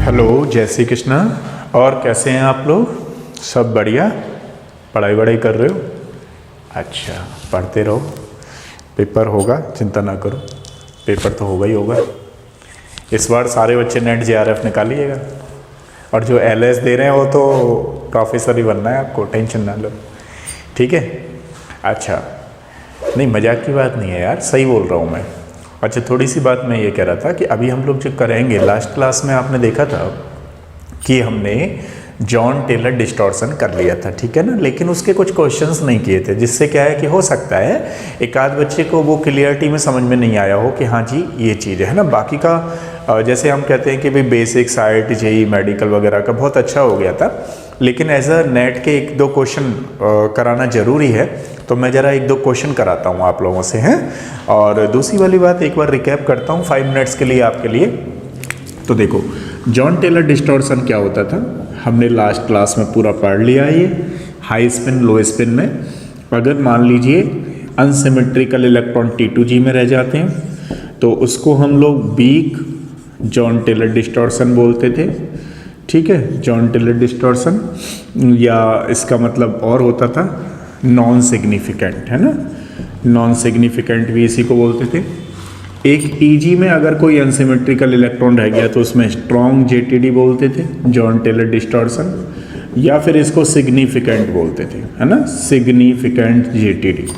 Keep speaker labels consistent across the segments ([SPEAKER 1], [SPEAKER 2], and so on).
[SPEAKER 1] Hello, जय श्री कृष्णा। और कैसे हैं आप लोग? सब बढ़िया? पढ़ाई वढ़ाई कर रहे हो? अच्छा, पढ़ते रहो, पेपर होगा, चिंता ना करो, पेपर तो होगा ही होगा। इस बार सारे बच्चे नेट JRF निकालिएगा, और जो LS दे रहे हैं वो तो प्रोफेसर ही बनना है आपको, टेंशन ना लो, ठीक है? अच्छा, नहीं मजाक की बात नहीं है यार, सही बोल रहा हूँ मैं। अच्छा, थोड़ी सी बात मैं ये कह रहा था कि अभी हम लोग जो करेंगे, लास्ट क्लास में आपने देखा था कि हमने जॉन टेलर डिस्टॉर्शन कर लिया था, ठीक है ना? लेकिन उसके कुछ क्वेश्चंस नहीं किए थे, जिससे क्या है कि हो सकता है एक आध बच्चे को वो क्लियरिटी में समझ में नहीं आया हो कि हाँ जी ये चीज़ है ना। बाकी का जैसे हम कहते हैं कि भाई बेसिक साइट JEE मेडिकल वगैरह का बहुत अच्छा हो गया था, लेकिन एज अ नेट के एक दो क्वेश्चन कराना ज़रूरी है, तो मैं ज़रा एक दो क्वेश्चन कराता हूँ आप लोगों से, हैं। और दूसरी वाली बात एक बार रिकैप करता हूँ 5 मिनट्स के लिए आपके लिए। तो देखो, जॉन टेलर डिस्टॉर्शन क्या होता था, हमने लास्ट क्लास में पूरा पढ़ लिया। ये हाई स्पिन लो स्पिन में अगर मान लीजिए अनसिमेट्रिकल इलेक्ट्रॉन T2G में रह जाते हैं तो उसको हम लोग वीक जॉन टेलर डिस्टॉर्शन बोलते थे, ठीक है? जॉन टेलर डिस्टॉर्शन, या इसका मतलब और होता था नॉन सिग्निफिकेंट, है ना? नॉन सिग्निफिकेंट भी इसी को बोलते थे। एक EG में अगर कोई अनसिमेट्रिकल इलेक्ट्रॉन रह गया तो उसमें स्ट्रॉन्ग JTD बोलते थे, जॉन टेलर डिस्टॉर्शन, या फिर इसको सिग्निफिकेंट बोलते थे, है ना? Significant JTD।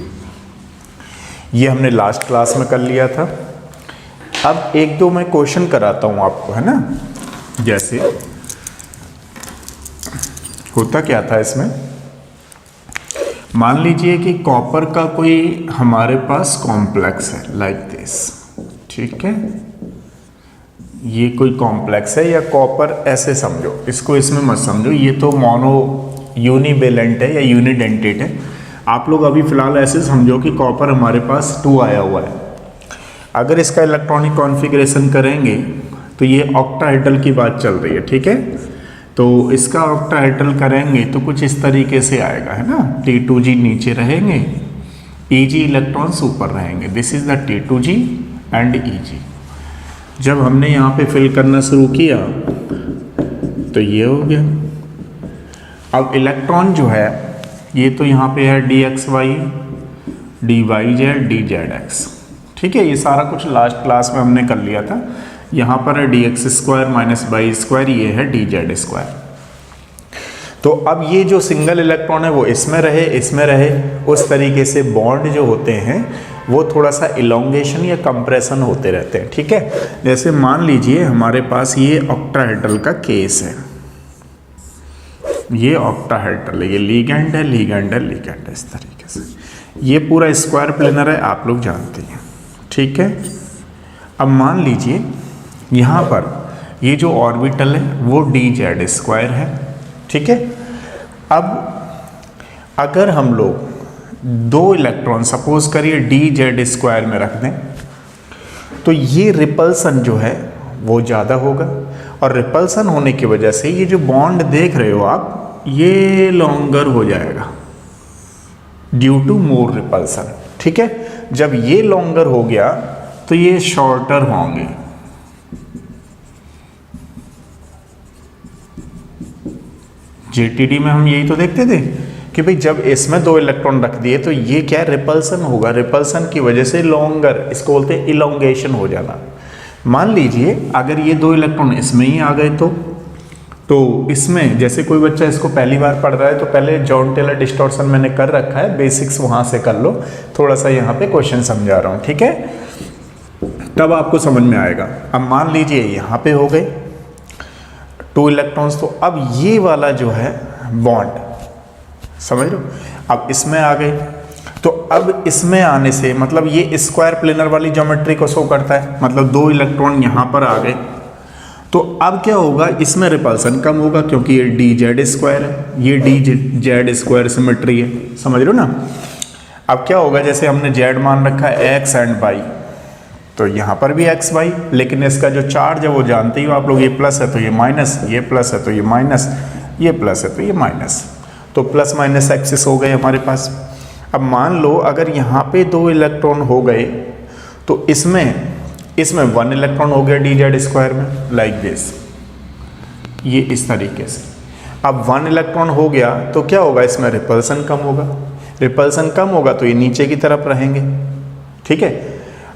[SPEAKER 1] ये हमने लास्ट क्लास में कर लिया था। अब एक दो मैं क्वेश्चन कराता हूँ आपको, है ना? जैसे होता क्या था इसमें, मान लीजिए कि कॉपर का कोई हमारे पास कॉम्प्लेक्स है लाइक दिस, ठीक है? ये कोई कॉम्प्लेक्स है, या कॉपर ऐसे समझो इसको, इसमें मत समझो, ये तो मोनो यूनिवेलेंट है या यूनिडेंटेट है। आप लोग अभी फिलहाल ऐसे समझो कि कॉपर हमारे पास 2 आया हुआ है। अगर इसका इलेक्ट्रॉनिक कॉन्फ़िगरेशन करेंगे तो ये ऑक्टाहेड्रल की बात चल रही है, ठीक है? तो इसका ऑक्टाहेड्रल करेंगे तो कुछ इस तरीके से आएगा, है ना? T2G नीचे रहेंगे, EG इलेक्ट्रॉन्स ऊपर रहेंगे। This is the T2G and EG। जब हमने यहाँ पे फिल करना शुरू किया तो ये हो गया। अब इलेक्ट्रॉन जो है ये तो यहाँ पे है DXY, DYZ, DZX, ठीक है? ये सारा कुछ लास्ट क्लास में हमने कर लिया था। यहाँ पर है DX² - Y², ये है DZ²। तो अब ये जो सिंगल इलेक्ट्रॉन है वो इसमें रहे, इसमें रहे, उस तरीके से बॉन्ड जो होते हैं वो थोड़ा सा इलोंगेशन या कंप्रेशन होते रहते हैं, ठीक है? जैसे मान लीजिए हमारे पास ये ऑक्टाहेड्रल का केस है, ये ऑक्टाहेड्रल है, ये लिगेंड है, लिगेंड है, लिगेंड है, इस तरीके से। ये पूरा स्क्वायर प्लेनर है, आप लोग जानते हैं, ठीक है? अब मान लीजिए यहाँ पर ये जो ऑर्बिटल है वो DZ² है, ठीक है? अब अगर हम लोग 2 इलेक्ट्रॉन सपोज करिए DZ² में रख दें तो ये रिपल्सन जो है वो ज़्यादा होगा, और रिपल्सन होने की वजह से ये जो बॉन्ड देख रहे हो आप, ये लॉन्गर हो जाएगा ड्यू टू मोर रिपल्सन, ठीक है? जब ये लॉन्गर हो गया तो ये शॉर्टर होंगे। JTD में हम यही तो देखते थे कि भाई जब इसमें 2 इलेक्ट्रॉन रख दिए तो ये क्या रिपल्सन होगा, रिपल्सन की वजह से लॉन्गर, इसको बोलते हैं इलोंगेशन हो जाना। मान लीजिए अगर ये 2 इलेक्ट्रॉन इसमें ही आ गए तो इसमें जैसे कोई बच्चा इसको पहली बार पढ़ रहा है तो पहले जॉन टेलर डिस्टॉर्शन मैंने कर रखा है, बेसिक्स वहाँ से कर लो, थोड़ा सा यहाँ पे क्वेश्चन समझा रहा हूँ, ठीक है? तब आपको समझ में आएगा। अब मान लीजिए यहाँ पे हो गए 2 इलेक्ट्रॉन्स, तो अब ये वाला जो है बॉन्ड, समझ लो, अब इसमें आ गए, तो अब इसमें आने से मतलब ये स्क्वायर प्लेनर वाली ज्योमेट्री को शो करता है, मतलब 2 इलेक्ट्रॉन यहाँ पर आ गए, तो अब क्या होगा, इसमें रिपल्सन कम होगा क्योंकि ये DZ² है, ये DZ² सिमेट्री है, समझ रहे हो ना? अब क्या होगा, जैसे हमने Z मान रखा है X एंड Y, तो यहाँ पर भी XY, लेकिन इसका जो चार्ज है वो जानते ही हो आप लोग, ये प्लस है तो ये माइनस, ये प्लस है तो ये माइनस, ये प्लस है तो ये माइनस, तो प्लस माइनस एक्सिस हो गए हमारे पास। अब मान लो अगर यहाँ पे 2 इलेक्ट्रॉन हो गए तो इसमें 1 इलेक्ट्रॉन हो गया DZ² में, लाइक दिस, ये इस तरीके से। अब 1 इलेक्ट्रॉन हो गया तो क्या होगा, इसमें रिपल्सन कम होगा, रिपल्सन कम होगा तो ये नीचे की तरफ रहेंगे, ठीक है।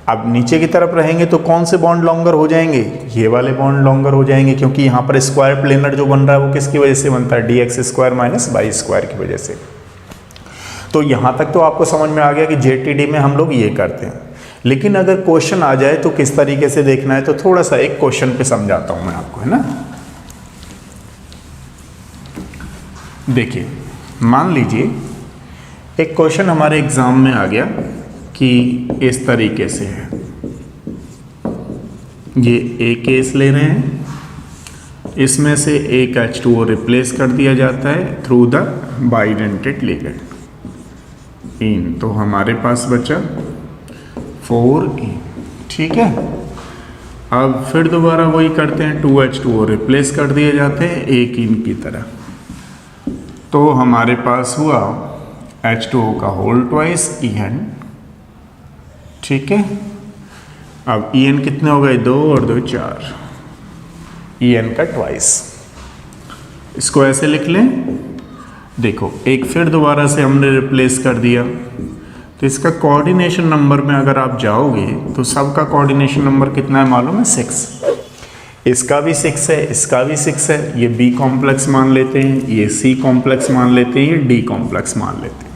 [SPEAKER 1] अब नीचे की तरफ रहेंगे तो कौन से बॉन्ड लॉन्गर हो जाएंगे, ये वाले बॉन्ड लॉन्गर हो जाएंगे, क्योंकि यहाँ पर स्क्वायर प्लेनर जो बन रहा है वो किसकी वजह से बनता है, dx² माइनस y² की वजह से। तो यहाँ तक तो आपको समझ में आ गया कि JTD में हम लोग ये करते हैं। लेकिन अगर क्वेश्चन आ जाए तो किस तरीके से देखना है, तो थोड़ा सा एक क्वेश्चन पे समझाता हूँ मैं आपको, है ना। देखिए, मान लीजिए एक क्वेश्चन हमारे एग्जाम में आ गया कि इस तरीके से है, ये एक केस ले रहे हैं, इसमें से एक H2O रिप्लेस कर दिया जाता है थ्रू द बाइडेंटेड लिगेंड इन, तो हमारे पास बचा 4 ठीक है। अब फिर दोबारा वही करते हैं, 2H2O रिप्लेस कर दिए जाते हैं एक इन की तरह, तो हमारे पास हुआ H2O का होल ट्वाइस EN, ठीक है। अब EN कितने हो गए, 2 और 2 4, EN का ट्वाइस। इसको ऐसे लिख लें, देखो एक फिर दोबारा से हमने रिप्लेस कर दिया, तो इसका कोऑर्डिनेशन नंबर में अगर आप जाओगे तो सबका कोऑर्डिनेशन नंबर कितना है मालूम है, 6। इसका भी 6 है, इसका भी 6 है, ये B कॉम्प्लेक्स मान लेते हैं, ये C कॉम्प्लेक्स मान लेते हैं, ये D कॉम्प्लेक्स मान लेते हैं।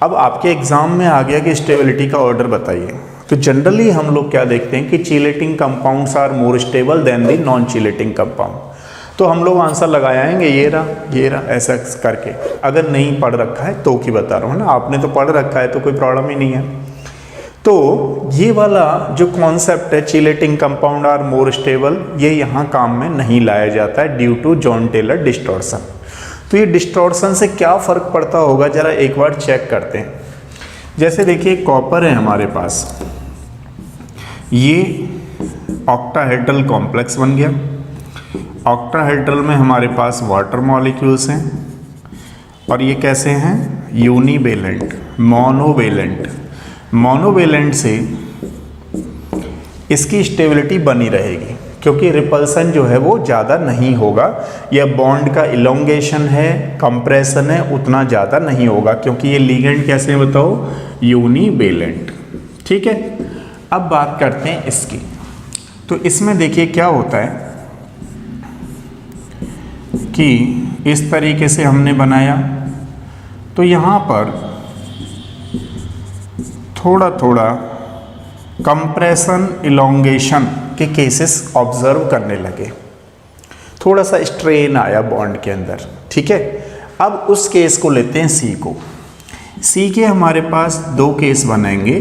[SPEAKER 1] अब आपके एग्जाम में आ गया कि स्टेबिलिटी का ऑर्डर बताइए, तो जनरली हम लोग क्या देखते हैं कि chelating compounds are more stable than the non chelating compound, तो हम लोग आंसर लगाएंगे ये रहा ऐसा करके। अगर नहीं पढ़ रखा है तो की बता रहा हूँ ना, आपने तो पढ़ रखा है तो कोई प्रॉब्लम ही नहीं है। तो ये वाला जो कॉन्सेप्ट है chelating compound are more stable, ये यहाँ काम में नहीं लाया जाता है due to Jahn Teller distortion. तो ये डिस्टॉर्शन से क्या फ़र्क पड़ता होगा, ज़रा एक बार चेक करते हैं। जैसे देखिए कॉपर है हमारे पास, ये ऑक्टाहेड्रल कॉम्प्लेक्स बन गया, ऑक्टाहेड्रल में हमारे पास वाटर मॉलिक्यूल्स हैं, और ये कैसे हैं, यूनिवेलेंट, मोनोवेलेंट। मोनोवेलेंट से इसकी स्टेबिलिटी बनी रहेगी क्योंकि रिपल्सन जो है वो ज़्यादा नहीं होगा, या बॉन्ड का इलोंगेशन है, कंप्रेशन है, उतना ज़्यादा नहीं होगा, क्योंकि ये लिगेंड कैसे है बताओ, यूनिवेलेंट, ठीक है। अब बात करते हैं इसकी, तो इसमें देखिए क्या होता है कि इस तरीके से हमने बनाया, तो यहाँ पर थोड़ा थोड़ा कंप्रेशन इलोंगेशन के केसेस ऑब्जर्व करने लगे, थोड़ा सा स्ट्रेन आया बॉन्ड के अंदर, ठीक है। अब उस केस को लेते हैं सी को। सी के हमारे पास 2 केस बनेंगे,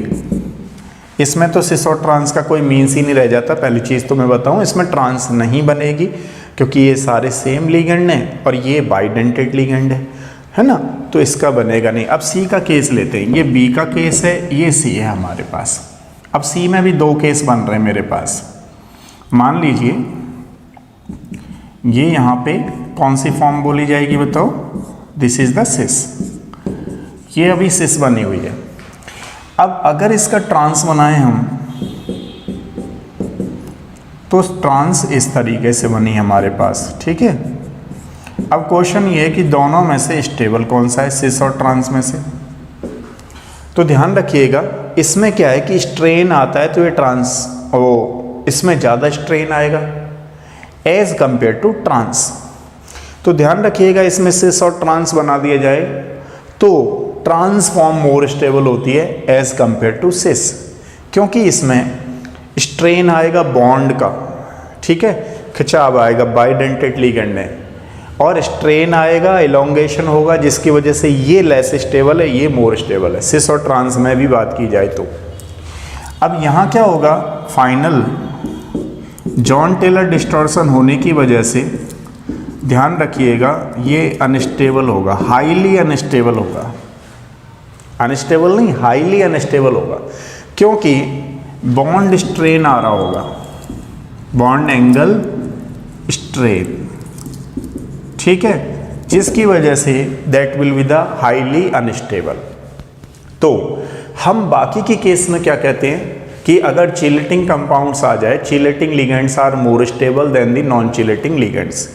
[SPEAKER 1] इसमें तो सिस और ट्रांस का कोई मीन्स ही नहीं रह जाता। पहली चीज़ तो मैं बताऊं, इसमें ट्रांस नहीं बनेगी क्योंकि ये सारे सेम लिगेंड हैं और ये बाइडेंटेड लिगेंड है ना, तो इसका बनेगा नहीं। अब सी का केस लेते हैं, ये बी का केस है, ये सी है हमारे पास। अब सी में भी 2 केस बन रहे हैं मेरे पास। मान लीजिए ये यहाँ पे कौन सी फॉर्म बोली जाएगी बताओ, दिस इज द सिस, ये अभी सिस बनी हुई है। अब अगर इसका ट्रांस बनाए हम तो ट्रांस इस तरीके से बनी हमारे पास, ठीक है। अब क्वेश्चन ये है कि दोनों में से स्टेबल कौन सा है, सिस और ट्रांस में से। तो ध्यान रखिएगा, इसमें क्या है कि स्ट्रेन आता है तो ये ट्रांस इसमें ज़्यादा स्ट्रेन आएगा एज कंपेयर टू ट्रांस। तो ध्यान रखिएगा, इसमें सिस और ट्रांस बना दिया जाए तो ट्रांस फॉर्म मोर स्टेबल होती है एज कंपेयर टू सिस, क्योंकि इसमें स्ट्रेन आएगा बॉन्ड का, ठीक है, खिंचाव आएगा बाइडेंटेड लिगेंड में, और स्ट्रेन आएगा, इलोंगेशन होगा, जिसकी वजह से ये लेस स्टेबल है, ये मोर स्टेबल है। सिस और ट्रांस में भी बात की जाए तो अब यहाँ क्या होगा, फाइनल जॉन टेलर डिस्टॉर्शन होने की वजह से ध्यान रखिएगा ये अनस्टेबल होगा, हाईली अनस्टेबल होगा, अनस्टेबल नहीं हाईली अनस्टेबल होगा, क्योंकि बॉन्ड स्ट्रेन आ रहा होगा, बॉन्ड एंगल स्ट्रेन, ठीक है, जिसकी वजह say that will be the highly unstable. तो हम बाकी के केस में क्या कहते हैं कि अगर चिलेटिंग कंपाउंड्स आ जाए, chelating ligands are more stable than the non chelating ligands.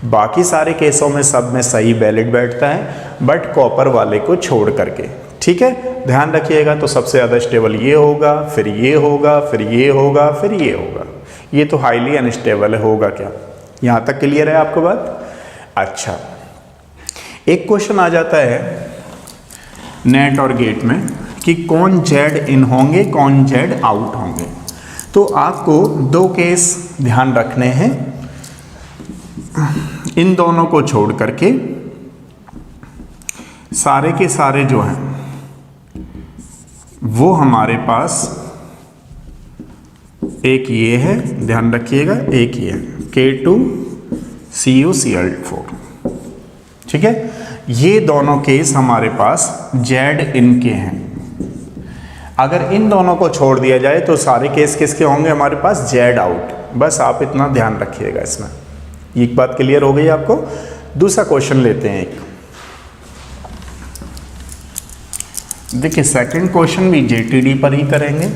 [SPEAKER 1] बाकी सारे केसों में सब में सही वैलिड बैठता है, बट कॉपर वाले को छोड़ करके, ठीक है, ध्यान रखिएगा। तो सबसे ज़्यादा स्टेबल ये होगा, फिर ये होगा, फिर ये होगा, फिर ये होगा। ये तो हाईली अनस्टेबल है, होगा क्या? यहाँ तक क्लियर है आपको बात? अच्छा, एक क्वेश्चन आ जाता है नेट और गेट में कि कौन जेड इन होंगे, कौन जेड आउट होंगे। तो आपको दो केस ध्यान रखने हैं, इन दोनों को छोड़ करके सारे के सारे जो हैं वो हमारे पास एक ये है, ध्यान रखिएगा, एक ये K2CuCl4, ठीक है। ये दोनों केस हमारे पास जेड इनके हैं। अगर इन दोनों को छोड़ दिया जाए तो सारे केस किसके होंगे हमारे पास? Z out. बस आप इतना ध्यान रखिएगा इसमें। एक बात क्लियर हो गई आपको? दूसरा क्वेश्चन लेते हैं एक। देखिए सेकंड क्वेश्चन भी जेटीडी पर ही करेंगे।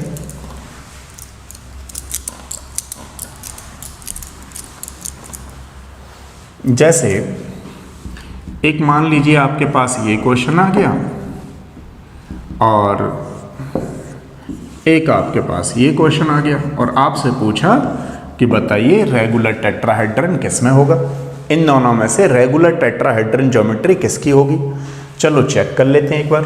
[SPEAKER 1] जैसे एक मान लीजिए आपके पास ये क्वेश्चन आ गया और एक आपके पास ये क्वेश्चन आ गया और आपसे पूछा कि बताइए रेगुलर टेट्राहेड्रन किस में होगा। इन दोनों में से रेगुलर टेट्राहेड्रन ज्योमेट्री किसकी होगी? चलो चेक कर लेते हैं एक बार।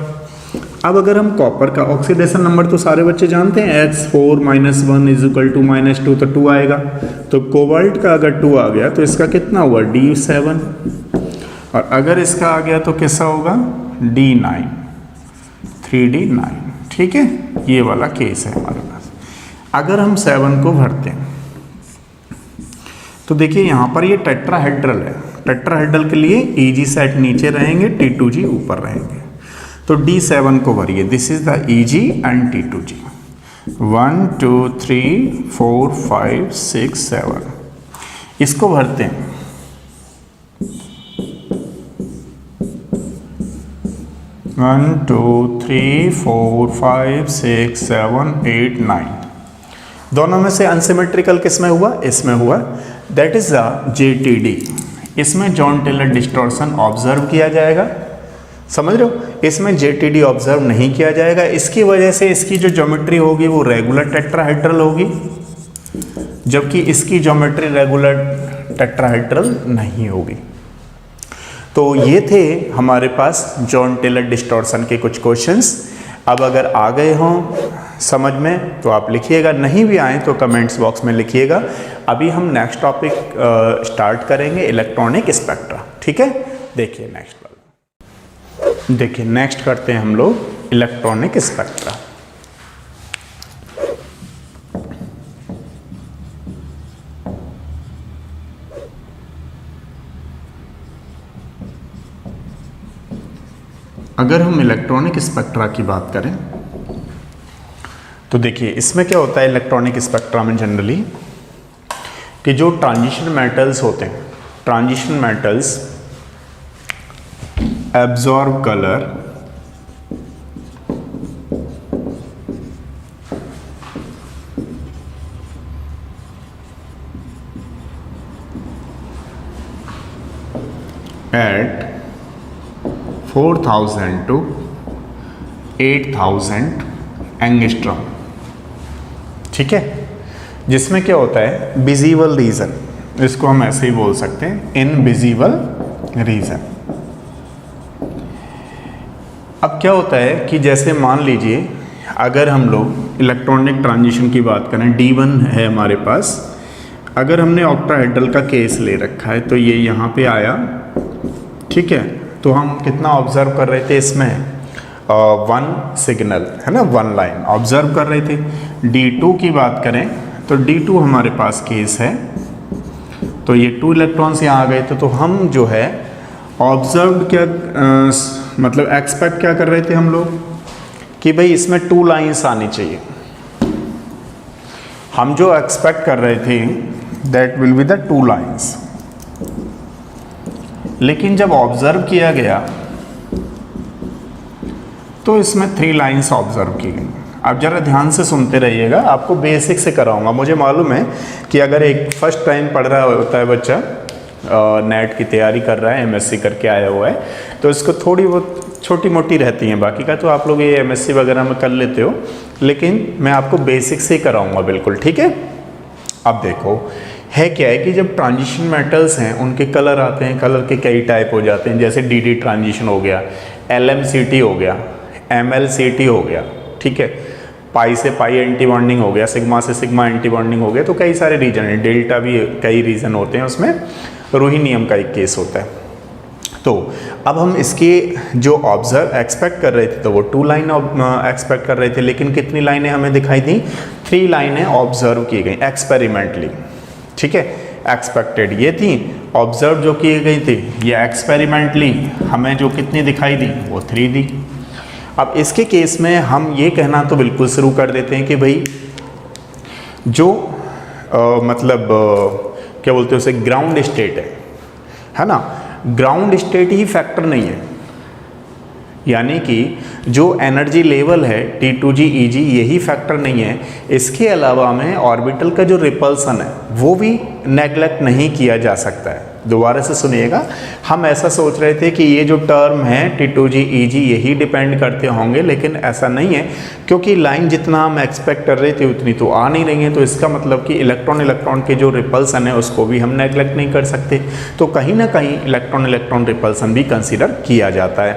[SPEAKER 1] अब अगर हम कॉपर का ऑक्सीडेशन नंबर तो सारे बच्चे जानते हैं, X4 - 1 = -2, तो 2 आएगा। तो कोबाल्ट का अगर 2 आ गया तो इसका कितना हुआ? D7। और अगर इसका आ गया तो किसका होगा? D9, 3D9, ठीक है। ये वाला केस है हमारे पास। अगर हम 7 को भरते हैं तो देखिए यहाँ पर ये टेट्राहेड्रल है। टेट्राहेड्रल के लिए EG सेट नीचे रहेंगे, T2G ऊपर रहेंगे। तो D7 को भरिए। This is the EG and T2G। 1 2 3 4 5 6 7 इसको भरते हैं। वन 2 3 4 5 6 7 8 9 दोनों में से अनसिमेट्रिकल किस में हुआ? इसमें हुआ। That is the JTD। इसमें जॉन टेलर डिस्टॉर्शन ऑब्जर्व किया जाएगा, समझ रहे हो? इसमें JTD ऑब्जर्व नहीं किया जाएगा। इसकी वजह से इसकी जो ज्योमेट्री होगी वो रेगुलर टेट्राहेड्रल होगी, जबकि इसकी ज्योमेट्री रेगुलर टेट्राहेड्रल नहीं होगी। तो ये थे हमारे पास जॉन टेलर डिस्टॉर्शन के कुछ क्वेश्चंस। अब अगर आ गए हों समझ में तो आप लिखिएगा, नहीं भी आए तो कमेंट्स बॉक्स में लिखिएगा। अभी हम नेक्स्ट टॉपिक स्टार्ट करेंगे, इलेक्ट्रॉनिक स्पेक्ट्रा, ठीक है। देखिए नेक्स्ट वाला, देखिए नेक्स्ट करते हैं हम लोग इलेक्ट्रॉनिक स्पेक्ट्रा। अगर हम इलेक्ट्रॉनिक स्पेक्ट्रा की बात करें तो देखिए इसमें क्या होता है इलेक्ट्रॉनिक स्पेक्ट्रा में जनरली कि जो ट्रांजिशन मेटल्स होते हैं, transition metals absorb colour at 4000 to 8000 angstrom, ठीक है। जिसमें क्या होता है विजिबल रीजन, इसको हम ऐसे ही बोल सकते हैं इनविजिबल रीजन। अब क्या होता है कि जैसे मान लीजिए अगर हम लोग इलेक्ट्रॉनिक ट्रांजिशन की बात करें, D1 है हमारे पास। अगर हमने ऑक्टाहेड्रल का केस ले रखा है तो ये यहाँ पे आया, ठीक है। तो हम कितना ऑब्जर्व कर रहे थे इसमें? 1 सिग्नल है ना, 1 लाइन ऑब्जर्व कर रहे थे। D2 की बात करें तो D2 हमारे पास केस है, तो ये 2 इलेक्ट्रॉन्स यहाँ आ गए थे। तो हम जो है ऑब्जर्व क्या मतलब एक्सपेक्ट क्या कर रहे थे हम लोग कि भाई इसमें 2 लाइन्स आनी चाहिए। हम जो एक्सपेक्ट कर रहे थे that will be the 2 lines. लेकिन जब ऑब्जर्व किया गया तो इसमें 3 लाइन्स ऑब्जर्व की गई। आप ज़रा ध्यान से सुनते रहिएगा, आपको बेसिक से कराऊंगा। मुझे मालूम है कि अगर एक फर्स्ट टाइम पढ़ रहा होता है बच्चा, नेट की तैयारी कर रहा है, एमएससी करके आया हुआ है, तो इसको थोड़ी बहुत छोटी मोटी रहती हैं, बाकी का तो आप लोग ये एमएससी वगैरह में कर लेते हो, लेकिन मैं आपको बेसिक से ही कराऊंगा बिल्कुल, ठीक है। अब देखो है क्या है कि जब ट्रांजिशन मेटल्स हैं उनके कलर आते हैं, कलर के कई टाइप हो जाते हैं, जैसे डीडी ट्रांजिशन हो गया, एलएमसीटी हो गया, एमएलसीटी हो गया, ठीक है, पाई से पाई एंटी बॉन्डिंग हो गया, सिग्मा से सिग्मा एंटी बॉन्डिंग हो गया, तो कई सारे रीजन हैं, डेल्टा भी कई रीजन होते हैं, उसमें रोही नियम का एक केस होता है। तो अब हम इसके जो ऑब्जर्व एक्सपेक्ट कर रहे थे तो वो 2 लाइन एक्सपेक्ट कर रहे थे, लेकिन कितनी लाइनें हमें दिखाई दी? 3 लाइनें ऑब्जर्व की गई एक्सपेरिमेंटली, ठीक है। एक्सपेक्टेड ये थी, ऑब्जर्व जो की गई थी ये एक्सपेरिमेंटली हमें जो कितनी दिखाई दी वो 3 दी। अब इसके केस में हम ये कहना तो बिल्कुल शुरू कर देते हैं कि भाई जो क्या बोलते हैं उसे, ग्राउंड स्टेट है ना, ग्राउंड स्टेट ही फैक्टर नहीं है, यानी कि जो एनर्जी लेवल है T2G EG यही फैक्टर नहीं है, इसके अलावा में ऑर्बिटल का जो रिपल्सन है वो भी नेग्लेक्ट नहीं किया जा सकता है। दोबारा से सुनिएगा, हम ऐसा सोच रहे थे कि ये जो टर्म है T2G EG यही डिपेंड करते होंगे, लेकिन ऐसा नहीं है, क्योंकि लाइन जितना हम एक्सपेक्ट कर रहे थे उतनी तो आ नहीं रही है, तो इसका मतलब कि इलेक्ट्रॉन इलेक्ट्रॉन के जो रिपल्सन है उसको भी हम नेग्लेक्ट नहीं कर सकते, तो कहीं ना कहीं इलेक्ट्रॉन इलेक्ट्रॉन रिपल्सन भी कंसिडर किया जाता है।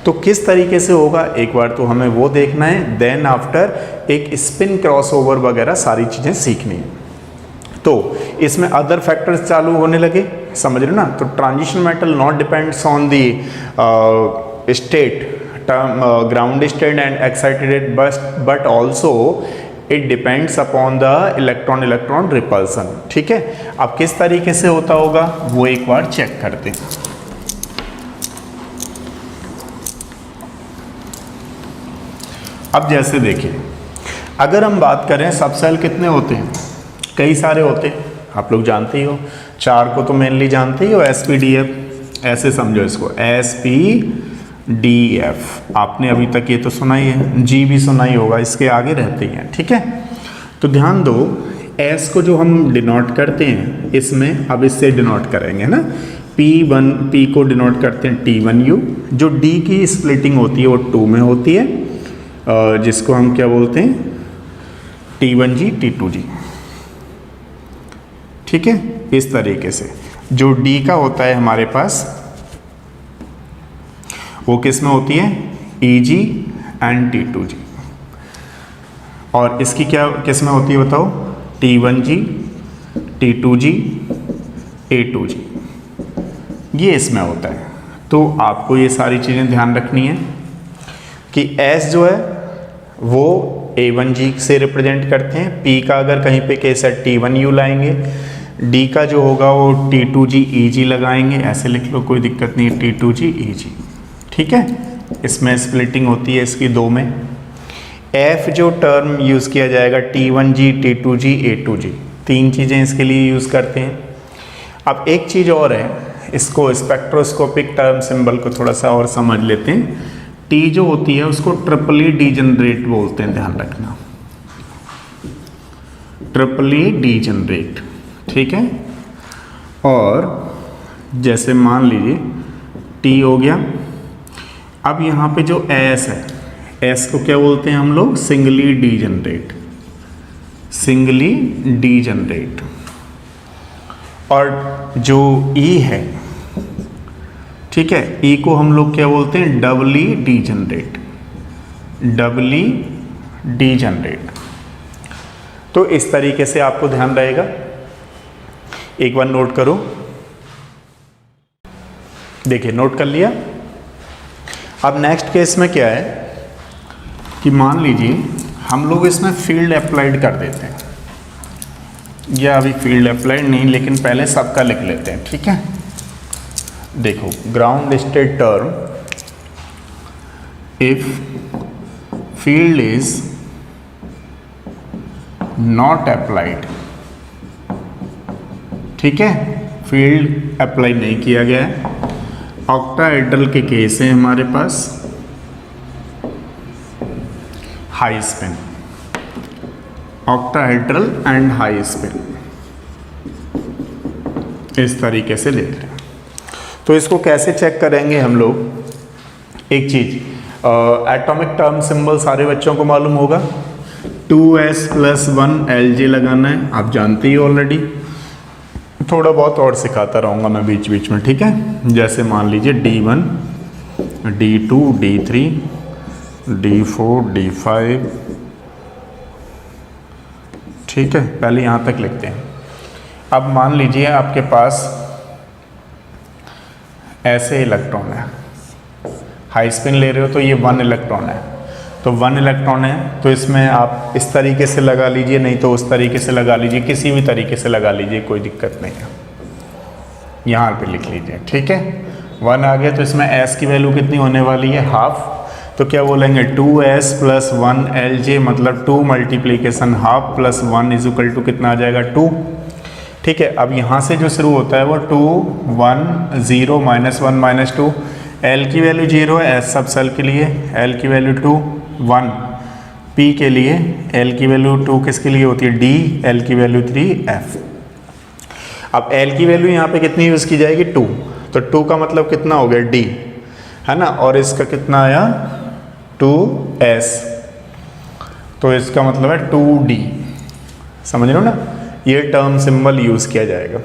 [SPEAKER 1] तो किस तरीके से होगा एक बार तो हमें वो देखना है, देन आफ्टर एक स्पिन क्रॉसओवर वगैरह सारी चीज़ें सीखनी है। तो इसमें अदर फैक्टर्स चालू होने लगे, समझ रहे ना। तो transition metal not depends on the state, ground state and excited, but also it depends upon the electron electron repulsion, ठीक है। अब किस तरीके से होता होगा वो एक बार चेक करते हैं। अब जैसे देखिए, अगर हम बात करें सब सेल कितने होते हैं, कई सारे होते हैं, आप लोग जानते ही हो, 4 को तो मेनली जानते ही हो, SPDF, ऐसे समझो इसको SPDF, आपने अभी तक ये तो सुना ही है, G भी सुना ही होगा, इसके आगे रहते हैं, ठीक है। तो ध्यान दो, S को जो हम डिनोट करते हैं इसमें, अब इससे डिनोट करेंगे ना, P को डिनोट करते हैं T1U, जो D की स्प्लिटिंग होती है वो 2 में होती है, जिसको हम क्या बोलते हैं T1G T2G, ठीक है। इस तरीके से जो D का होता है हमारे पास वो किस में होती है, EG एंड T2G, और इसकी क्या किस में होती है बताओ, T1G T2G A2G, ये इसमें होता है। तो आपको ये सारी चीज़ें ध्यान रखनी है कि S जो है वो A1G से रिप्रेजेंट करते हैं, P का अगर कहीं पे केस है T1U लाएंगे, D का जो होगा वो T2G EG लगाएंगे, ऐसे लिख लो कोई दिक्कत नहीं, T2G EG, ठीक है। इसमें स्प्लिटिंग होती है इसकी 2 में। F जो टर्म यूज़ किया जाएगा T1G T2G A2G, 3 चीज़ें इसके लिए यूज़ करते हैं। अब एक चीज़ और है, इसको स्पेक्ट्रोस्कोपिक टर्म सिंबल को थोड़ा सा और समझ लेते हैं। T जो होती है उसको ट्रिपली डीजनरेट बोलते हैं, ध्यान रखना, ट्रिपली डीजनरेट, ठीक है। और जैसे मान लीजिए T हो गया, अब यहाँ पे जो S है, S को क्या बोलते हैं हम लोग, सिंगली डीजनरेट, सिंगली डीजनरेट। और जो E है, ठीक है, E को हम लोग क्या बोलते हैं, डबली डीजनरेट, डबली डीजनरेट। तो इस तरीके से आपको ध्यान रहेगा, एक बार नोट करो, देखिए नोट कर लिया। अब नेक्स्ट केस में क्या है कि मान लीजिए हम लोग इसमें फील्ड अप्लाइड कर देते हैं, या अभी फील्ड अप्लाइड नहीं, लेकिन पहले सबका लिख लेते हैं, ठीक है। देखो, ground state term, if field is not applied, ठीक है, फील्ड अप्लाई नहीं किया गया है, ऑक्टाहेड्रल के केस है हमारे पास, high spin, octahedral and high spin, इस तरीके से ले रहे हैं। तो इसको कैसे चेक करेंगे हम लोग? एक चीज, एटॉमिक टर्म सिंबल सारे बच्चों को मालूम होगा। 2s+1 Lj लगाना है, आप जानते ही ऑलरेडी। थोड़ा बहुत और सिखाता रहूँगा मैं बीच बीच में, ठीक है। जैसे मान लीजिए D1, D2, D3, D4, D5, ठीक है। पहले यहाँ तक लिखते हैं। अब मान लीजिए आपके पास ऐसे इलेक्ट्रॉन है, हाई स्पिन ले रहे हो तो ये 1 इलेक्ट्रॉन है, तो 1 इलेक्ट्रॉन है तो इसमें आप इस तरीके से लगा लीजिए, नहीं तो उस तरीके से लगा लीजिए, किसी भी तरीके से लगा लीजिए, कोई दिक्कत नहीं है। यहाँ पे लिख लीजिए, ठीक है। 1 आ गया तो इसमें s की वैल्यू कितनी होने वाली है? हाफ। तो क्या बोलेंगे? 2s+1 Lj, मतलब 2 multiplication half plus 1 is equal to कितना आ जाएगा? 2, ठीक है। अब यहाँ से जो शुरू होता है वो 2, 1, 0, -1, -2, L की वैल्यू 0 है S सब सेल के लिए, L की वैल्यू 2, 1, P के लिए L की वैल्यू 2 किसके लिए होती है? D, L की वैल्यू 3, F। अब L की वैल्यू यहाँ पे कितनी यूज़ की जाएगी? 2, तो 2 का मतलब कितना हो गया? D, है ना। और इसका कितना आया? 2s, तो इसका मतलब है 2D, समझ रहे हो ना। ये टर्म सिंबल यूज़ किया जाएगा।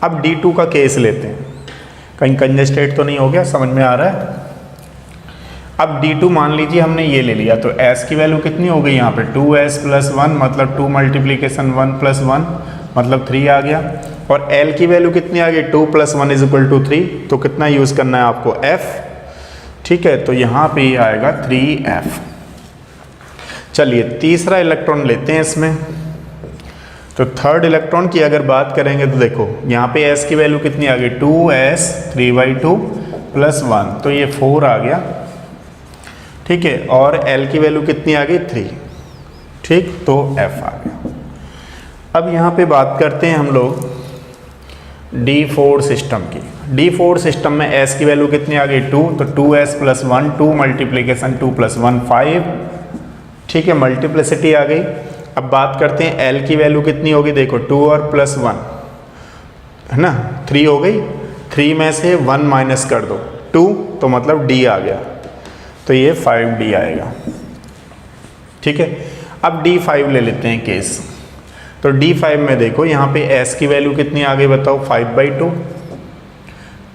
[SPEAKER 1] अब D2 का केस लेते हैं, कहीं कंजेस्टेड तो नहीं हो गया? समझ में आ रहा है? अब D2 मान लीजिए हमने ये ले लिया, तो S की वैल्यू कितनी हो गई यहाँ पे? 2s+1, मतलब 2 मल्टीप्लीकेशन 1 + 1 मतलब 3 आ गया। और L की वैल्यू कितनी आ गई? 2 + 1 = 3, तो कितना यूज़ करना है आपको? F, ठीक है। तो यहाँ पे ये आएगा 3F। चलिए तीसरा इलेक्ट्रॉन लेते हैं इसमें। तो थर्ड इलेक्ट्रॉन की अगर बात करेंगे तो देखो यहाँ पे S की वैल्यू कितनी आ गई? 2s 3/2 + 1, तो ये 4 आ गया, ठीक है। और L की वैल्यू कितनी आ गई? 3, ठीक, तो F आ गया। अब यहाँ पे बात करते हैं हम लोग D4 सिस्टम की। D4 सिस्टम में S की वैल्यू कितनी आ गई? 2, तो 2s+1, 2 मल्टीप्लीकेशन 2 + 1 5, ठीक है, मल्टीप्लिसिटी आ गई। अब बात करते हैं L की वैल्यू कितनी होगी? देखो 2 और +1 है ना, 3 हो गई, 3 में से 1 माइनस कर दो, 2, तो मतलब D आ गया, तो ये 5D आएगा, ठीक है। अब D5 ले लेते हैं केस। तो D5 में देखो यहाँ पे S की वैल्यू कितनी आ गई बताओ? 5/2,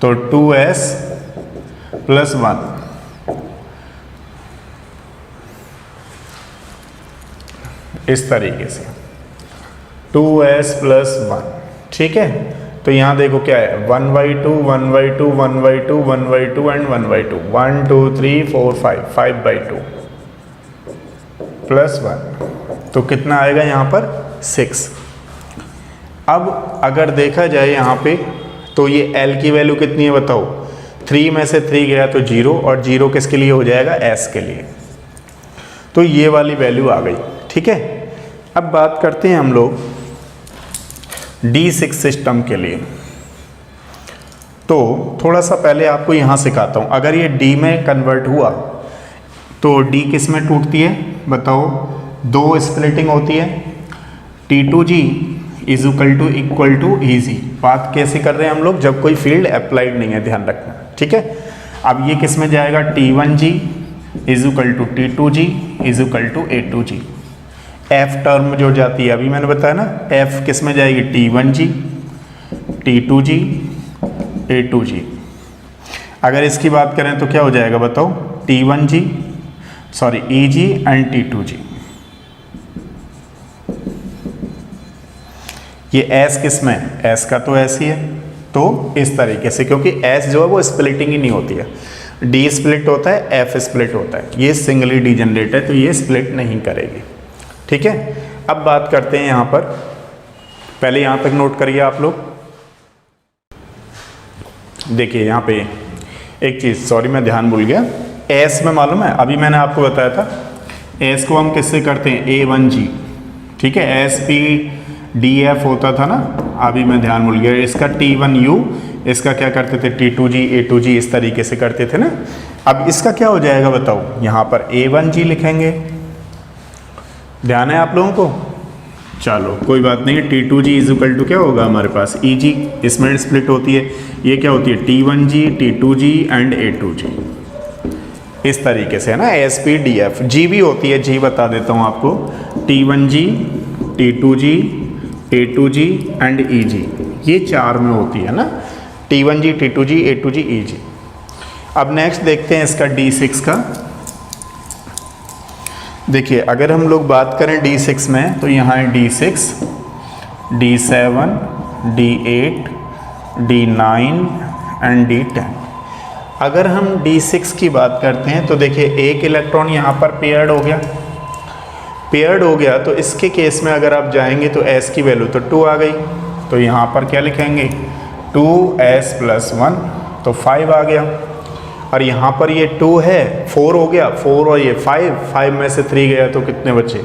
[SPEAKER 1] तो 2s+1, इस तरीके से 2s+1, ठीक है। तो यहाँ देखो क्या है? 1/2, 1/2, 1/2, 1/2 एंड 1/2, 1 2 3 4 5, 5/2 +1, तो कितना आएगा यहाँ पर? 6। अब अगर देखा जाए यहाँ पे तो ये L की वैल्यू कितनी है बताओ? 3 में से 3 गया तो 0, और 0 किसके लिए हो जाएगा? S के लिए, तो ये वाली वैल्यू आ गई, ठीक है। अब बात करते हैं हम लोग D6 सिस्टम के लिए। तो थोड़ा सा पहले आपको यहाँ सिखाता हूँ। अगर ये D में कन्वर्ट हुआ तो D किस में टूटती है बताओ? 2 स्प्लिटिंग होती है, T2G इक्वल टू EG। बात कैसे कर रहे हैं हम लोग? जब कोई फील्ड अप्लाइड नहीं है, ध्यान रखना, ठीक है। अब ये किस में जाएगा? T1G equal to T2G equal to A2G। F term जो जाती है, अभी मैंने बताया ना, F किस में जाएगी? T1G, T2G, A2G। अगर इसकी बात करें तो क्या हो जाएगा बताओ? T1G, sorry EG and T2G। ये S किस में? S का तो S ही है, तो इस तरीके से, क्योंकि S जो है वो स्प्लिटिंग ही नहीं होती है, D स्प्लिट होता है, F स्प्लिट होता है, ये सिंगली डिजनरेट है, तो ये स्प्लिट नहीं करेगी, ठीक है। अब बात करते हैं यहाँ पर, पहले यहाँ तक नोट करिए आप लोग। देखिए यहाँ पे एक चीज़, सॉरी मैं ध्यान भूल गया, S में मालूम है, अभी मैंने आपको बताया था S को हम किससे करते हैं? A1G, ठीक है। SPDF होता था ना, अभी मैं ध्यान भूल गया। इसका T1U, इसका क्या करते थे? T2G, A2G, इस तरीके से करते थे ना। अब इसका क्या हो जाएगा बताओ? यहाँ पर A1G लिखेंगे, ध्यान है आप लोगों को? चलो कोई बात नहीं है, T2G इज इक्वल टू क्या होगा हमारे पास EG, इसमें स्प्लिट होती है, ये क्या होती है T1G, T2G एंड A2G, इस तरीके से है ना, ASPDF। G भी होती है, G बता देता हूँ आपको, T1G, T2G, A2G and EG, ये 4 में होती है ना, T1G, T2G, A2G, EG। अब नेक्स्ट देखते हैं इसका D6 का। देखिए अगर हम लोग बात करें D6 में तो यहाँ है D6, D7, D8, D9 and D10। अगर हम D6 की बात करते हैं तो देखिए एक इलेक्ट्रॉन यहाँ पर पेयर्ड हो गया, तो इसके केस में अगर आप जाएंगे तो S की वैल्यू तो 2 आ गई, तो यहाँ पर क्या लिखेंगे 2s+1, तो 5 आ गया। और यहाँ पर ये 2 है, 4 हो गया, 4 और ये 5 में से 3 गया तो कितने बचे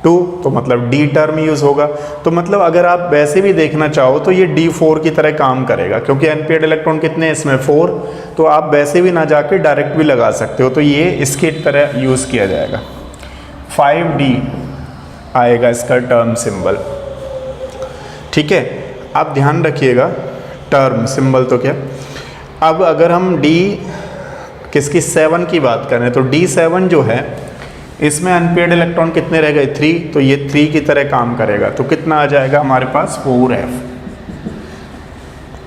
[SPEAKER 1] 2, तो मतलब D टर्म यूज़ होगा। तो मतलब अगर आप वैसे भी देखना चाहो तो ये D4 की तरह काम करेगा, क्योंकि अनपेयर्ड इलेक्ट्रॉन कितने हैं इसमें 4, तो आप वैसे भी ना जाके डायरेक्ट भी लगा सकते हो, तो ये इसकी तरह यूज़ किया जाएगा। 5D आएगा इसका टर्म सिंबल, ठीक है। आप ध्यान रखिएगा टर्म सिंबल तो क्या। अब अगर हम किसकी 7 की बात करें तो D7 जो है इसमें अनपेयर्ड इलेक्ट्रॉन कितने रह गए 3, तो ये 3 की तरह काम करेगा, तो कितना आ जाएगा हमारे पास 4F।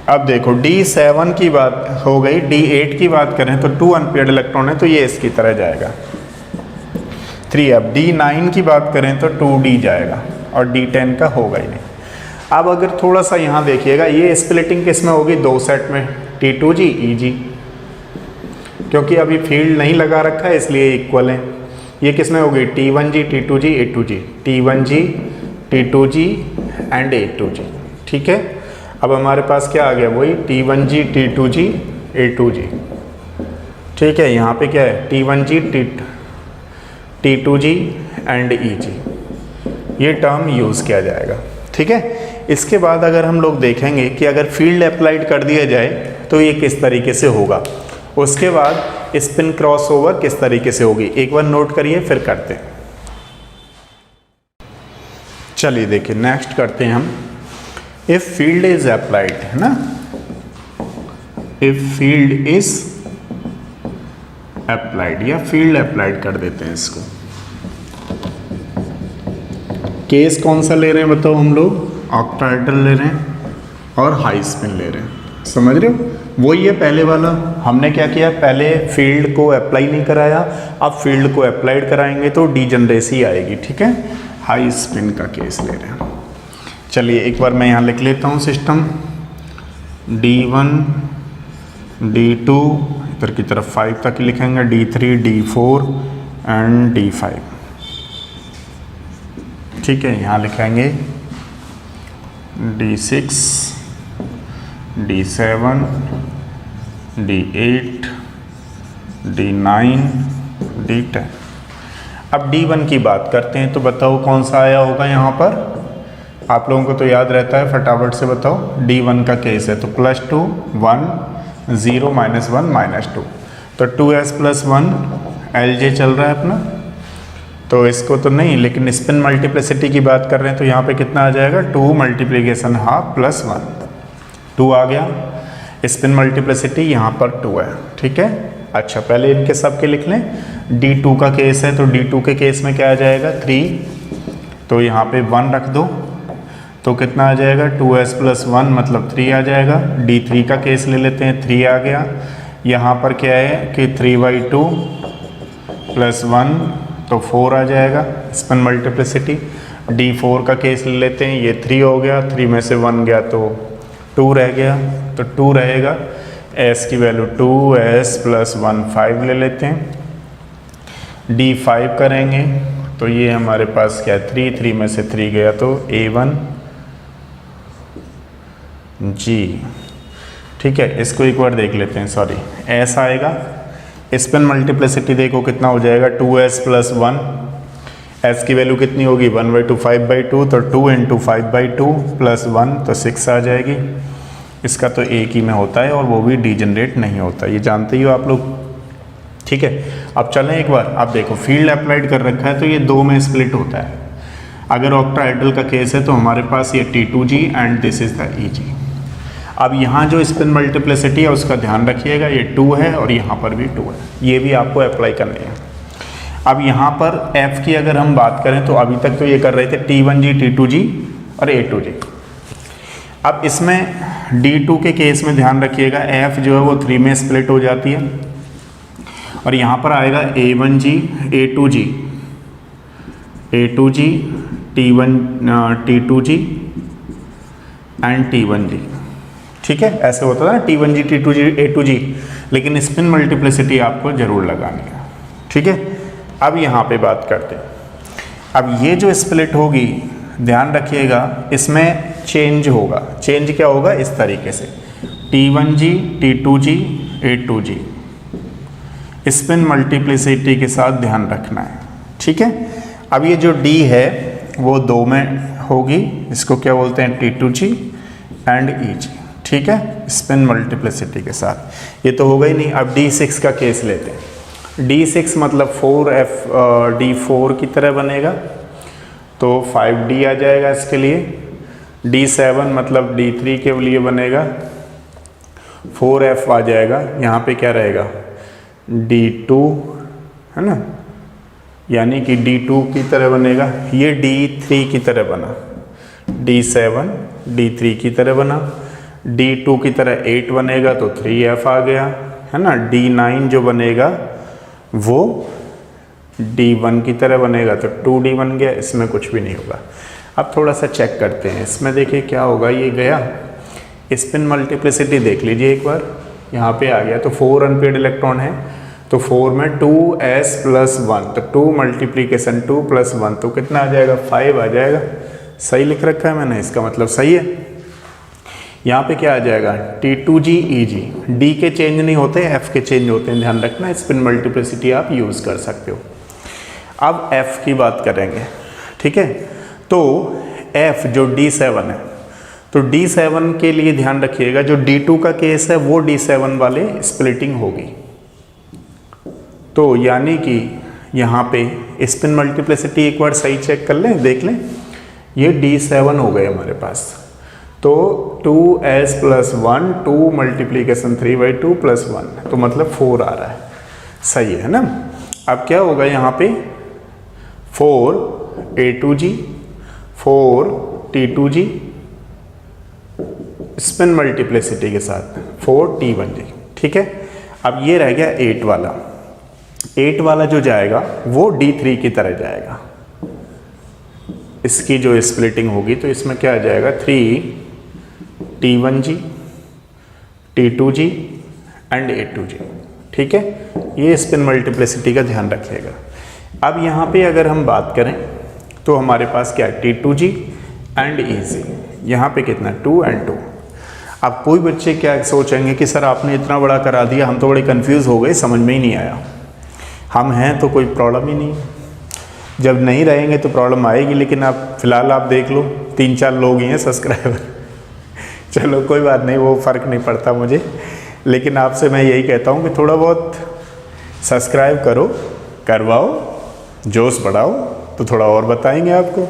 [SPEAKER 1] अब देखो D7 की बात हो गई, D8 की बात करें तो 2 अनपेयर्ड इलेक्ट्रॉन है, तो ये इसकी तरह जाएगा 3F। D9 की बात करें तो 2D जाएगा, और D10 का होगा ही नहीं। अब अगर थोड़ा सा यहाँ देखिएगा, ये स्प्लिटिंग किस में होगी 2 सेट में, T2G, EG, क्योंकि अभी फील्ड नहीं लगा रखा है इसलिए इक्वल है। ये किस में होगी T1G, T2G, A2G, T1G, T2G and A2G, ठीक है। अब हमारे पास क्या आ गया, वही T1G, T2G, A2G, ठीक है। यहाँ पे क्या है T1G, T2G एंड EG, ये टर्म यूज़ किया जाएगा, ठीक है। इसके बाद अगर हम लोग देखेंगे कि अगर फील्ड अप्लाइड कर दिया जाए तो ये किस तरीके से होगा, उसके बाद स्पिन क्रॉसओवर किस तरीके से होगी, एक बार नोट करिए फिर करते हैं। चलिए देखिए नेक्स्ट करते हैं हम, इफ फील्ड इज अप्लाइड, है ना, इफ फील्ड इज अप्लाइड, या फील्ड अप्लाइड कर देते हैं इसको। केस कौन सा ले रहे हैं बताओ हम लोग, ऑक्टाहेड्रल ले रहे हैं और हाई स्पिन ले रहे हैं, समझ रहे हो। वही है पहले वाला, हमने क्या किया, पहले फील्ड को अप्लाई नहीं कराया, अब फील्ड को अप्लाइड कराएंगे तो डीजनरेसी आएगी, ठीक है। हाई स्पिन का केस ले रहे हैं। चलिए एक बार मैं यहाँ लिख लेता हूँ सिस्टम, D1, D2, इधर की तरफ 5 तक लिखेंगे, D3, D4 एंड D5, ठीक है। यहाँ लिखेंगे D6, D7, D8, D9, D10। अब D1 की बात करते हैं, तो बताओ कौन सा आया होगा यहाँ पर, आप लोगों को तो याद रहता है, फटाफट से बताओ। D1 का केस है तो +2, 1, 0, -1, -2, तो 2s+1 LJ चल रहा है अपना, तो इसको तो नहीं, लेकिन स्पिन मल्टीप्लिसिटी की बात कर रहे हैं तो यहाँ पे कितना आ जाएगा 2 × ½ + 1, 2 आ गया। स्पिन मल्टीप्लिसिटी यहाँ पर 2 है, ठीक है। अच्छा पहले इनके सब के लिख लें। D2 का केस है तो D2 के केस में क्या आ जाएगा 3, तो यहाँ पे 1 रख दो तो कितना आ जाएगा 2s+1 मतलब 3 आ जाएगा। D3 का केस ले लेते हैं, 3 आ गया। यहाँ पर क्या है कि 3/2 + 1 तो 4 आ जाएगा स्पिन मल्टीप्लिसिटी। D4 का केस ले लेते हैं, ये 3 हो गया, 3 में से 1 गया तो 2 रह गया, तो 2 रहेगा। S की वैल्यू 2s+1 5 ले लेते हैं। D5 करेंगे तो ये हमारे पास क्या है 3 में से 3 गया तो A1 G, ठीक है। इसको एक बार देख लेते हैं, सॉरी S आएगा। स्पिन मल्टीप्लिसिटी देखो कितना हो जाएगा 2s+1, S की वैल्यू कितनी होगी 1/2 5/2, तो 2 × 5/2 + 1 तो 6 आ जाएगी। इसका तो एक ही में होता है और वो भी डीजनरेट नहीं होता, ये जानते ही हो आप लोग, ठीक है। अब चलें एक बार, आप देखो फील्ड अप्लाइड कर रखा है तो ये 2 में स्प्लिट होता है। अगर ऑक्टाहेड्रल का केस है तो हमारे पास ये T2G and this is the EG। अब यहाँ जो स्पिन मल्टीप्लिसिटी है उसका ध्यान रखिएगा, ये 2 है और यहाँ पर भी 2 है, ये भी आपको अप्लाई करनी है। अब यहाँ पर F की अगर हम बात करें तो अभी तक तो ये कर रहे थे T1G, T2G और A2G। अब इसमें D2 के केस में ध्यान रखिएगा, F जो है वो 3 में स्प्लिट हो जाती है और यहाँ पर आएगा A1G, A2G, A2G, T2G and T1G। ठीक है, ऐसे होता था ना T1G, T2G, A2G, लेकिन स्पिन मल्टीप्लिसिटी आपको जरूर लगानी है। ठीक है, अब यहाँ पे बात करते हैं। अब ये जो स्प्लिट होगी ध्यान रखिएगा, इसमें चेंज होगा। चेंज क्या होगा? इस तरीके से T1G, T2G, A2G, spin multiplicity के साथ ध्यान रखना है। ठीक है, अब ये जो D है वो 2 में होगी, इसको क्या बोलते हैं? T2G and EG। ठीक है, स्पिन मल्टीप्लिसिटी के साथ। ये तो होगा ही नहीं। अब D6 का केस लेते हैं। D6 मतलब 4F D4 की तरह बनेगा, तो 5D आ जाएगा इसके लिए। D7 मतलब D3 के लिए बनेगा, 4F आ जाएगा। यहाँ पे क्या रहेगा? D2 है ना, यानी कि D2 की तरह बनेगा। ये D3 की तरह बना, D7 D3 की तरह बना। D2 की तरह 8 बनेगा तो 3F आ गया, है ना। D9 जो बनेगा वो D1 की तरह बनेगा तो 2D बन गया, इसमें कुछ भी नहीं होगा। अब थोड़ा सा चेक करते हैं, इसमें देखिए क्या होगा। ये गया, स्पिन मल्टीप्लिसिटी देख लीजिए एक बार, यहाँ पे आ गया तो 4 अनपेड इलेक्ट्रॉन है, तो 4 में 2s + 1, तो 2 मल्टीप्लीकेशन 2 + 1 तो कितना आ जाएगा? 5 आ जाएगा। सही लिख रखा है मैंने, इसका मतलब सही है। यहाँ पे क्या आ जाएगा? T2G EG। D के चेंज नहीं होते, F के चेंज होते हैं, ध्यान रखना। स्पिन मल्टीप्लिसिटी आप यूज़ कर सकते हो। अब F की बात करेंगे। ठीक है, तो F जो D7 है, तो D7 के लिए ध्यान रखिएगा, जो D2 का केस है वो D7 वाले स्प्लिटिंग होगी। तो यानी कि यहाँ पे स्पिन मल्टीप्लिसिटी एक बार सही चेक कर लें, देख लें। ये D7 हो गए हमारे पास, तो 2s + 1, 2 मल्टीप्लीकेशन 3/2 + 1, तो मतलब 4 आ रहा है। सही है ना। अब क्या होगा यहाँ पे? 4 A2G, 4 T2G, स्पिन मल्टीप्लिसिटी के साथ 4 T1G। ठीक है, अब ये रह गया 8 वाला। 8 वाला जो जाएगा वो D3 की तरह जाएगा। इसकी जो स्प्लिटिंग होगी तो इसमें क्या आ जाएगा? 3 T1G, T2G एंड A2G। ठीक है, ये स्पिन मल्टीप्लिसिटी का ध्यान रखिएगा। अब यहाँ पे अगर हम बात करें तो हमारे पास क्या है? T2G and EG। यहाँ पे कितना? 2 एंड 2। अब कोई बच्चे क्या सोचेंगे कि सर आपने इतना बड़ा करा दिया, हम तो बड़े कंफ्यूज हो गए, समझ में ही नहीं आया। हम हैं तो कोई प्रॉब्लम ही नहीं, जब नहीं रहेंगे तो प्रॉब्लम आएगी। लेकिन आप फिलहाल आप देख लो, 3-4 लोग ही हैं सब्सक्राइबर। चलो कोई बात नहीं, वो फ़र्क नहीं पड़ता मुझे। लेकिन आपसे मैं यही कहता हूँ कि थोड़ा बहुत सब्सक्राइब करो, करवाओ, जोश बढ़ाओ, तो थोड़ा और बताएंगे आपको।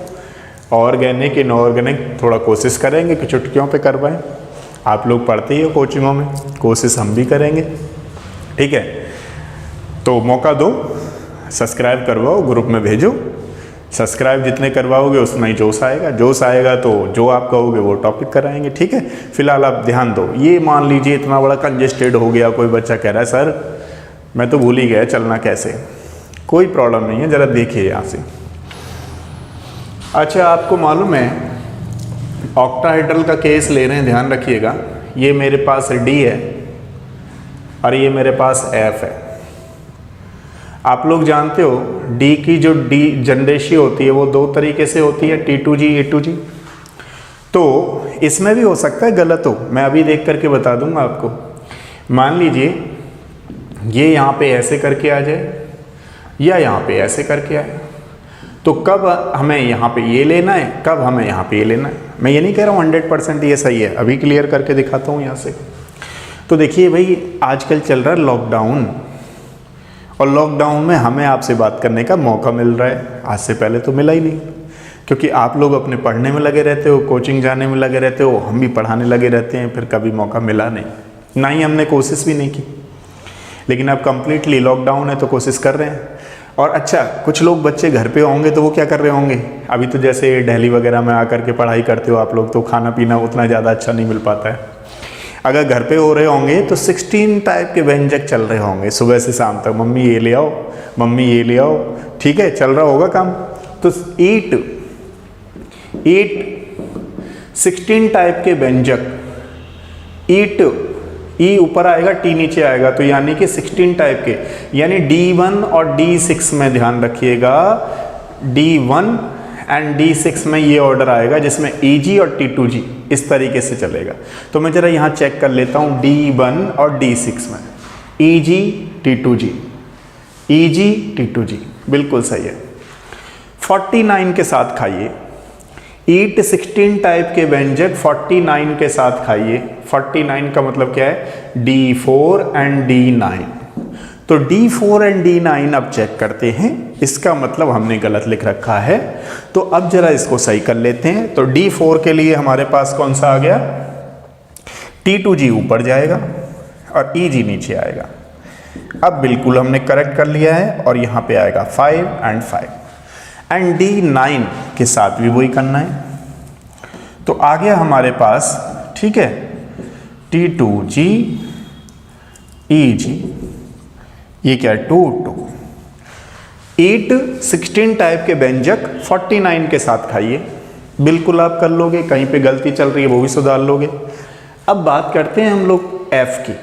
[SPEAKER 1] ऑर्गेनिक इनऑर्गेनिक थोड़ा कोशिश करेंगे कि चुटकियों पे करवाएं। आप लोग पढ़ते ही हो कोचिंगों में, कोशिश हम भी करेंगे। ठीक है, तो मौका दो, सब्सक्राइब करवाओ, ग्रुप में भेजो। सब्सक्राइब जितने करवाओगे उतना ही जोश आएगा। जोश आएगा तो जो आप कहोगे वो टॉपिक कराएंगे। ठीक है, फिलहाल आप ध्यान दो। ये मान लीजिए इतना बड़ा कंजेस्टेड हो गया, कोई बच्चा कह रहा है सर मैं तो भूल ही गया चलना कैसे। कोई प्रॉब्लम नहीं है, ज़रा देखिए यहाँ से। अच्छा, आपको मालूम है ऑक्टाहेड्रल का केस ले रहे हैं, ध्यान रखिएगा। ये मेरे पास D है और ये मेरे पास F है। आप लोग जानते हो D की जो D जनरेशी होती है वो 2 तरीके से होती है, T2G A2G। तो इसमें भी हो सकता है गलत हो, मैं अभी देख करके बता दूंगा आपको। मान लीजिए ये यहाँ पे ऐसे करके आ जाए या यहाँ पे ऐसे करके आए, तो कब हमें यहाँ पे ये लेना है, कब हमें यहाँ पे ये लेना है। मैं ये नहीं कह रहा हूँ 100% ये सही है, अभी क्लियर करके दिखाता हूँ यहाँ से। तो देखिए भाई, आजकल चल रहा है लॉकडाउन, और लॉकडाउन में हमें आपसे बात करने का मौका मिल रहा है। आज से पहले तो मिला ही नहीं, क्योंकि आप लोग अपने पढ़ने में लगे रहते हो, कोचिंग जाने में लगे रहते हो, हम भी पढ़ाने लगे रहते हैं, फिर कभी मौका मिला नहीं, ना ही हमने कोशिश भी नहीं की। लेकिन अब कंप्लीटली लॉकडाउन है तो कोशिश कर रहे हैं। और अच्छा, कुछ लोग बच्चे घर पे होंगे तो वो क्या कर रहे होंगे, अभी तो जैसे दिल्ली वगैरह में आकर के पढ़ाई करते हो आप लोग, तो खाना पीना उतना ज़्यादा अच्छा नहीं मिल पाता है। अगर घर पे हो रहे होंगे तो 16 टाइप के व्यंजक चल रहे होंगे सुबह से शाम तक, मम्मी ये ले आओ, मम्मी ये ले आओ, ठीक है, चल रहा होगा काम। तो ईट 16 टाइप के व्यंजक, ईट, ई ऊपर आएगा, टी नीचे आएगा, तो यानी कि 16 टाइप के, यानी D1 और D6 में ध्यान रखिएगा, D1 एंड D6 में ये ऑर्डर आएगा जिसमें EG और T2G इस तरीके से चलेगा। तो मैं जरा यहाँ चेक कर लेता हूँ D1 और D6 में EG T2G, EG T2G, बिल्कुल सही है। 49 के साथ खाइए, ईट 16 टाइप के व्यंजक 49 के साथ खाइए। 49 का मतलब क्या है, D4 एंड D9। तो D4 एंड D9 अब चेक करते हैं, इसका मतलब हमने गलत लिख रखा है, तो अब जरा इसको सही कर लेते हैं। तो D4 के लिए हमारे पास कौन सा आ गया, T2G ऊपर जाएगा और EG नीचे आएगा। अब बिल्कुल हमने करेक्ट कर लिया है, और यहाँ पे आएगा 5 एंड 5 एंड D9 के साथ भी वही करना है। तो आ गया हमारे पास, ठीक है, T2G EG, ये क्या है 2 2। ईट 16 टाइप के व्यंजक 49 के साथ खाइए, बिल्कुल आप कर लोगे, कहीं पे गलती चल रही है वो भी सुधार लोगे। अब बात करते हैं हम लोग F की।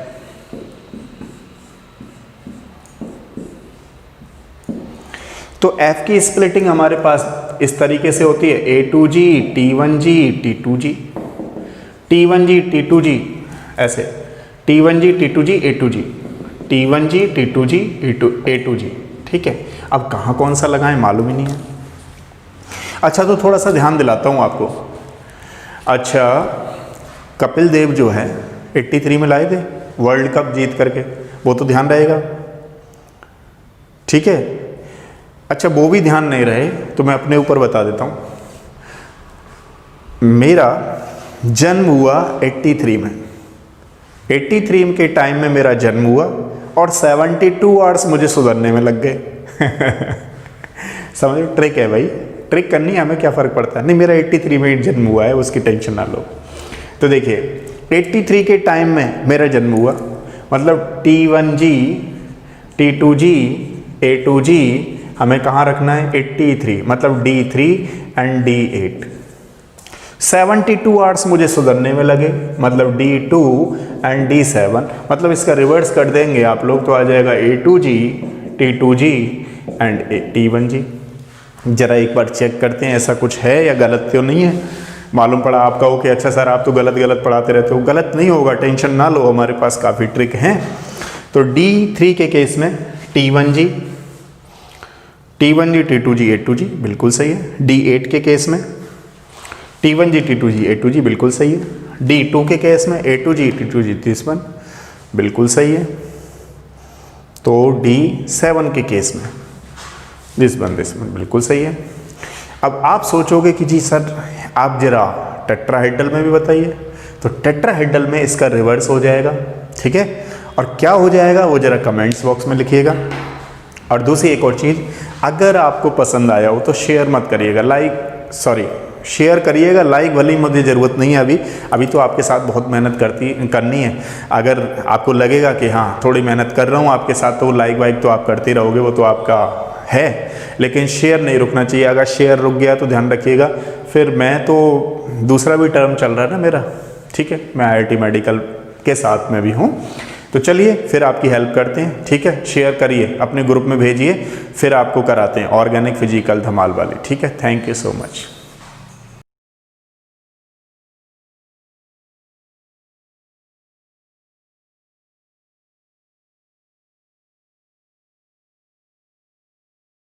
[SPEAKER 1] तो F की स्प्लिटिंग हमारे पास इस तरीके से होती है, A2G T1G T2G, T1G T2G, ऐसे T1G T2G A2G, T1G T2G A2G, ठीक है। अब कहाँ कौन सा लगाएं मालूम ही नहीं है। अच्छा, तो थोड़ा सा ध्यान दिलाता हूँ आपको। अच्छा, कपिल देव जो है 83 में लाए थे वर्ल्ड कप जीत करके, वो तो ध्यान रहेगा, ठीक है। अच्छा, वो भी ध्यान नहीं रहे तो मैं अपने ऊपर बता देता हूँ। मेरा जन्म हुआ 83 में, 83 के टाइम में मेरा जन्म हुआ और 72 आवर्स मुझे सुधरने में लग गए। समझो, ट्रिक है भाई, ट्रिक करनी है हमें, क्या फ़र्क पड़ता है। नहीं, मेरा 83 में जन्म हुआ है, उसकी टेंशन ना लो। तो देखिए 83 के टाइम में मेरा जन्म हुआ, मतलब T1G T2G A2G हमें कहाँ रखना है, 83, मतलब D3 एंड D8। 72 आवर्स मुझे सुधरने में लगे, मतलब D2 एंड D7, मतलब इसका रिवर्स कर देंगे आप लोग तो आ जाएगा A2G T2G एंड T1G। जरा एक बार चेक करते हैं ऐसा कुछ है या गलत तो नहीं है। मालूम पड़ा आप कहो कि अच्छा सर आप तो गलत गलत पढ़ाते रहते हो, गलत नहीं होगा, टेंशन ना लो, हमारे पास काफ़ी ट्रिक हैं। तो D3 के केस में T1G T2G A2G बिल्कुल सही है। D8 के केस में T1G T2G A2G बिल्कुल सही है। D2 के केस में A2G T2G T1 बिल्कुल सही है। तो D7 के केस में दिस वन बिल्कुल सही है। अब आप सोचोगे कि जी सर आप जरा टेट्राहेड्रल में भी बताइए, तो टेट्राहेड्रल में इसका रिवर्स हो जाएगा, ठीक है। और क्या हो जाएगा वो जरा कमेंट्स बॉक्स में लिखिएगा। और दूसरी एक और चीज़, अगर आपको पसंद आया हो तो शेयर मत करिएगा, शेयर करिएगा, लाइक वाली मुझे ज़रूरत नहीं है अभी तो आपके साथ बहुत मेहनत करनी है। अगर आपको लगेगा कि हाँ थोड़ी मेहनत कर रहा हूँ आपके साथ, तो लाइक वाइक तो आप करते रहोगे, वो तो आपका है, लेकिन शेयर नहीं रुकना चाहिए। अगर शेयर रुक गया तो ध्यान रखिएगा, फिर मैं तो दूसरा भी टर्म चल रहा है ना मेरा, ठीक है, मैं IIT मेडिकल के साथ में भी हूँ। तो चलिए फिर आपकी हेल्प करते हैं, ठीक है, शेयर करिए, अपने ग्रुप में भेजिए, फिर आपको कराते हैं ऑर्गेनिक फिजिकल धमाल वाली, ठीक है। Thank you so much.